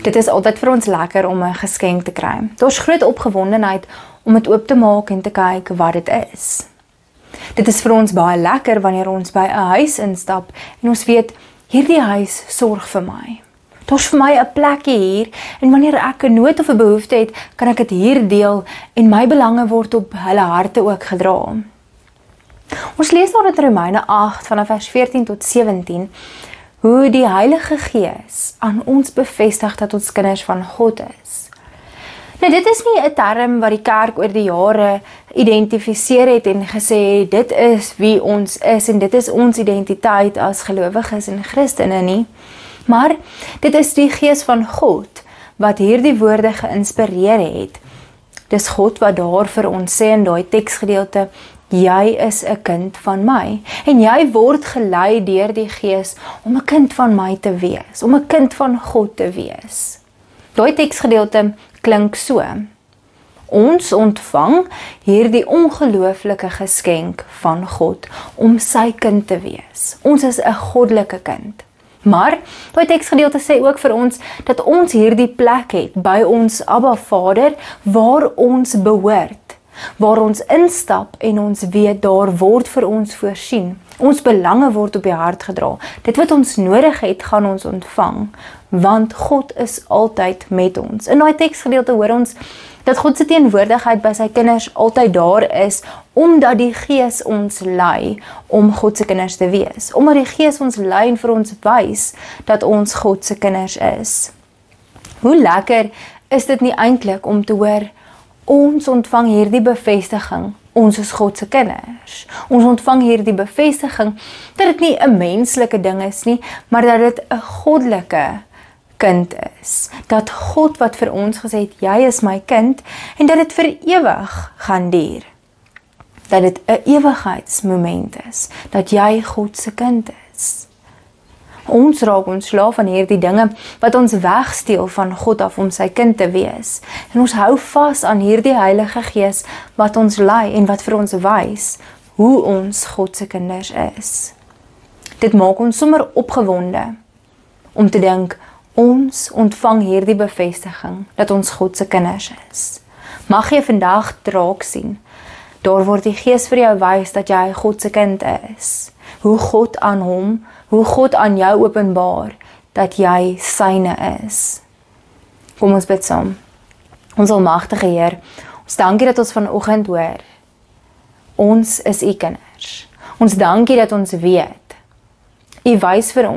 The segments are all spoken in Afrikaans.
Dit is altyd vir ons lekker om 'n geskenk te kry. Daar's groot opgewondenheid om dit oop te maak en te kyk wat dit is. Dit is vir ons baie lekker wanneer ons by 'n huis instap en ons weet, hierdie huis sorg vir my. Daar's vir my 'n plekkie hier en wanneer ek 'n nood of 'n behoefte het, kan ek dit hier deel en my belange word op hulle harte ook gedra. Ons lees daar in Romeine 8 vanaf vers 14 tot 17 hoe die Heilige Gees aan ons bevestig dat ons kinders van God is. Nou dit is nie 'n term wat die kerk oor die jare identifiseer het en gesê dit is wie ons is en dit is ons identiteit as gelowiges en Christene nie, maar dit is die Gees van God wat hierdie woorde geïnspireer het. Dis God wat daar vir ons sê in daai teksgedeelte, jy is 'n kind van my en jy word gelei deur die Gees om 'n kind van my te wees, om 'n kind van God te wees. Daai teksgedeelte klink so: ons ontvang hierdie ongelooflike geskenk van God om sy kind te wees. Ons is 'n goddelike kind. Maar daai teksgedeelte sê ook vir ons dat ons hierdie plek het by ons Abba Vader waar ons behoort, waar ons instap en ons weet daar word vir ons voorsien. Ons belange word op die hart gedra. Dit wat ons nodig het, gaan ons ontvang, want God is altyd met ons. In daai teksgedeelte hoor ons dat God se teenwoordigheid by sy kinders altyd daar is, omdat die Gees ons lei om God se kinders te wees. Omdat die Gees ons lei en vir ons wys dat ons God se kinders is. Hoe lekker is dit nie eintlik om te hoor, ons ontvang hierdie bevestiging, ons is God se kinders. Ons ontvang hierdie bevestiging dat dit nie 'n menslike ding is nie, maar dat dit 'n goddelike kind is. Dat God wat vir ons gesê het, jy is my kind, en dat dit vir ewig gaan duur. Dat dit 'n ewigheidsmoment is, dat jy God se kind is. Ons raak ontslaaf van hierdie dinge wat ons wegsteel van God af om sy kind te wees. En ons hou vas aan hierdie Heilige Gees wat ons lei en wat vir ons wys hoe ons God se kinders is. Dit maak ons sommer opgewonde om te dink, ons ontvang hierdie bevestiging dat ons God se kinders is. Mag jy vandag draak sien. Daar word die Gees vir jou wys dat jy God se kind is. Hoe God aan jou openbaar dat jy syne is. Kom ons bid saam. Ons almagtige Heer, ons dankie dat ons vanoggend hoor. Ons is u kinders. Ons dankie dat ons weet. U wys vir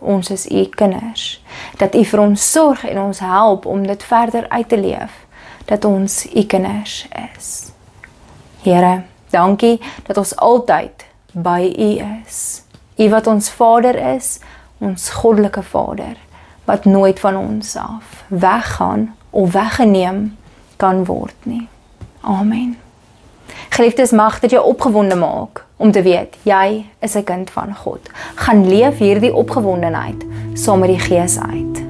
ons is u kinders. Dat u vir ons sorg en ons help om dit verder uit te leef. Dat ons u kinders is. Here, dankie dat ons altyd by u is. U wat ons Vader is, ons goddelike Vader, wat nooit van ons af weggaan of weggeneem kan word nie. Amen. Geliefdes, mag dit jou opgewonde maak om te weet, jy is 'n kind van God. Gaan leef hierdie opgewondenheid saam met die Gees uit.